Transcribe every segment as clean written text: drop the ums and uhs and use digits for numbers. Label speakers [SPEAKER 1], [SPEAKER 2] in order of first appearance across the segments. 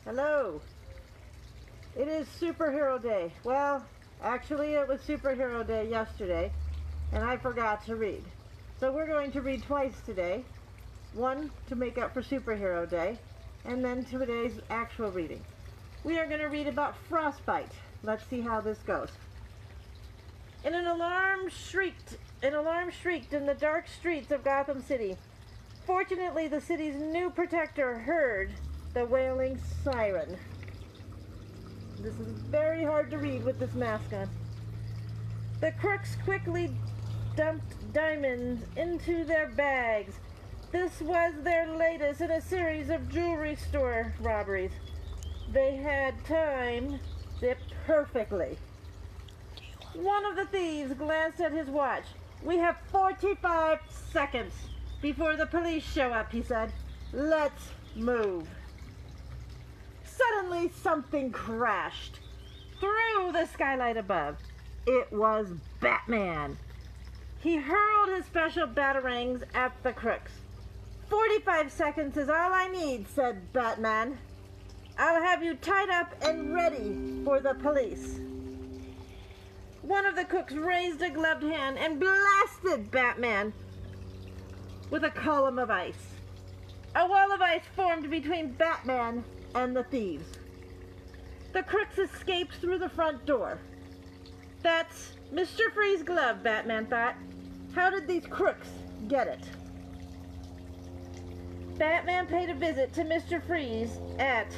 [SPEAKER 1] Hello. It is Superhero Day. Well, actually it was Superhero Day yesterday, and I forgot to read. So we're going to read twice today. One to make up for Superhero Day, and then today's actual reading. We are going to read about Frostbite. Let's see how this goes. An alarm shrieked in the dark streets of Gotham City. Fortunately, the city's new protector heard the wailing siren. This is very hard to read with this mask on. The crooks quickly dumped diamonds into their bags. This was their latest in a series of jewelry store robberies. They had timed it perfectly. One of the thieves glanced at his watch. "We have 45 seconds before the police show up," he said. "Let's move." Suddenly, something crashed through the skylight above. It was Batman. He hurled his special batarangs at the crooks. 45 seconds is all I need," said Batman. "I'll have you tied up and ready for the police." One of the crooks raised a gloved hand and blasted Batman with a column of ice. A wall of ice formed between Batman and the thieves. The crooks escaped through the front door. "That's Mr. Freeze's glove," Batman thought. "How did these crooks get it?" Batman paid a visit to Mr. Freeze at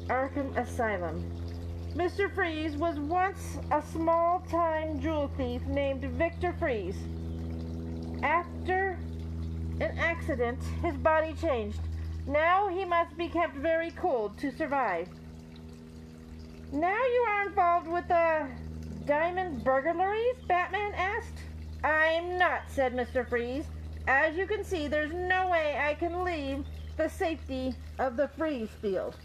[SPEAKER 1] Arkham Asylum. Mr. Freeze was once a small-time jewel thief named Victor Freeze. After an accident, his body changed. Now he must be kept very cold to survive. "Now you are involved with the diamond burglaries?" Batman asked. "I'm not," said Mr. Freeze. "As you can see, there's no way I can leave the safety of the Freeze field."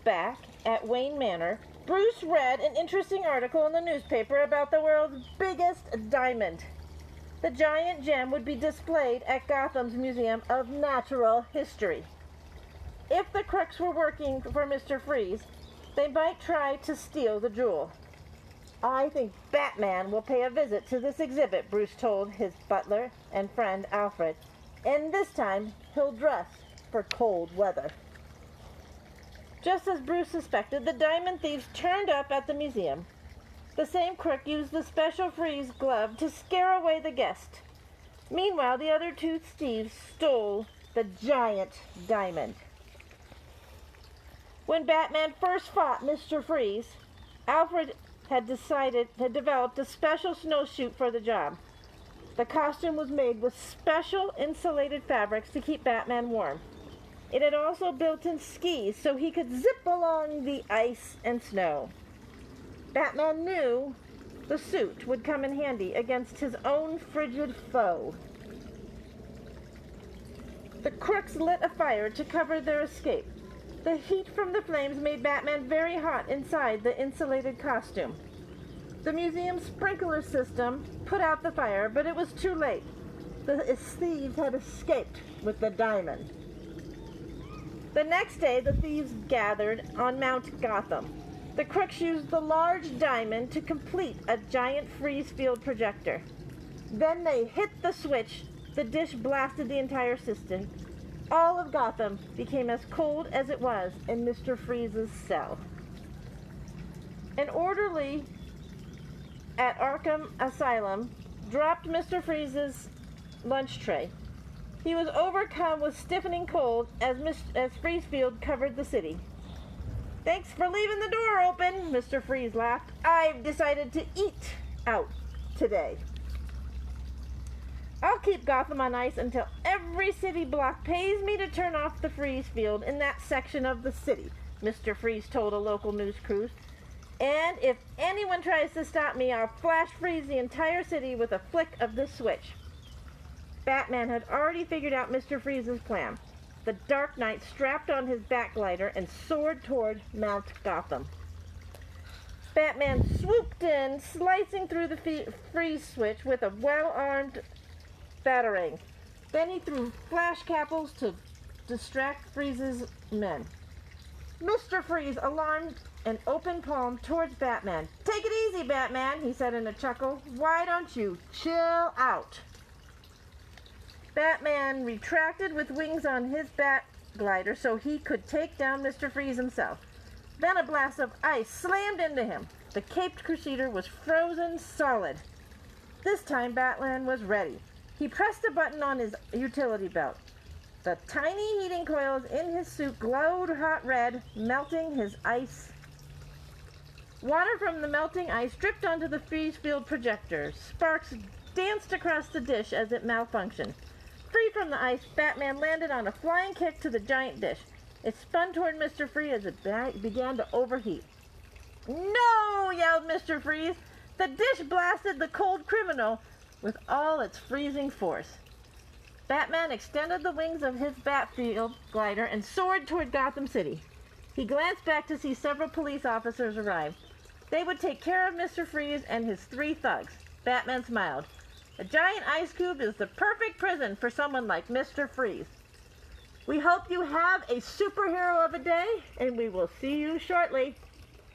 [SPEAKER 1] Back at Wayne Manor, Bruce read an interesting article in the newspaper about the world's biggest diamond. The giant gem would be displayed at Gotham's Museum of Natural History. If the crooks were working for Mr. Freeze, they might try to steal the jewel. "I think Batman will pay a visit to this exhibit," Bruce told his butler and friend Alfred. "And this time, he'll dress for cold weather." Just as Bruce suspected, the diamond thieves turned up at the museum. The same crook used the special Freeze glove to scare away the guest. Meanwhile, the other two thieves stole the giant diamond. When Batman first fought Mr. Freeze, Alfred had developed a special snowsuit for the job. The costume was made with special insulated fabrics to keep Batman warm. It had also built-in skis so he could zip along the ice and snow. Batman knew the suit would come in handy against his own frigid foe. The crooks lit a fire to cover their escape. The heat from the flames made Batman very hot inside the insulated costume. The museum sprinkler system put out the fire, but it was too late. The thieves had escaped with the diamond. The next day, the thieves gathered on Mount Gotham. The crooks used the large diamond to complete a giant freeze field projector. Then they hit the switch. The dish blasted the entire system. All of Gotham became as cold as it was in Mr. Freeze's cell. An orderly at Arkham Asylum dropped Mr. Freeze's lunch tray. He was overcome with stiffening cold as Freeze Field covered the city. "Thanks for leaving the door open," Mr. Freeze laughed. "I've decided to eat out today. I'll keep Gotham on ice until every city block pays me to turn off the freeze field in that section of the city," Mr. Freeze told a local news crew. "And if anyone tries to stop me, I'll flash freeze the entire city with a flick of this switch." Batman had already figured out Mr. Freeze's plan. The Dark Knight strapped on his Batglider and soared toward Mount Gotham. Batman swooped in, slicing through the freeze switch with a well-armed batarang. Then he threw flash capsules to distract Freeze's men. Mr. Freeze, alarmed and open palm towards Batman. "Take it easy, Batman," he said in a chuckle. "Why don't you chill out?" Batman retracted with wings on his bat glider so he could take down Mr. Freeze himself. Then a blast of ice slammed into him. The caped crusader was frozen solid. This time Batman was ready. He pressed a button on his utility belt. The tiny heating coils in his suit glowed hot red, melting his ice. Water from the melting ice dripped onto the freeze field projector. Sparks danced across the dish as it malfunctioned. Free from the ice, Batman landed on a flying kick to the giant dish. It spun toward Mr. Freeze as it began to overheat. "No!" yelled Mr. Freeze. The dish blasted the cold criminal with all its freezing force. Batman extended the wings of his Batfield glider and soared toward Gotham City. He glanced back to see several police officers arrive. They would take care of Mr. Freeze and his 3 thugs. Batman smiled. A giant ice cube is the perfect prison for someone like Mr. Freeze. We hope you have a superhero of a day, and we will see you shortly.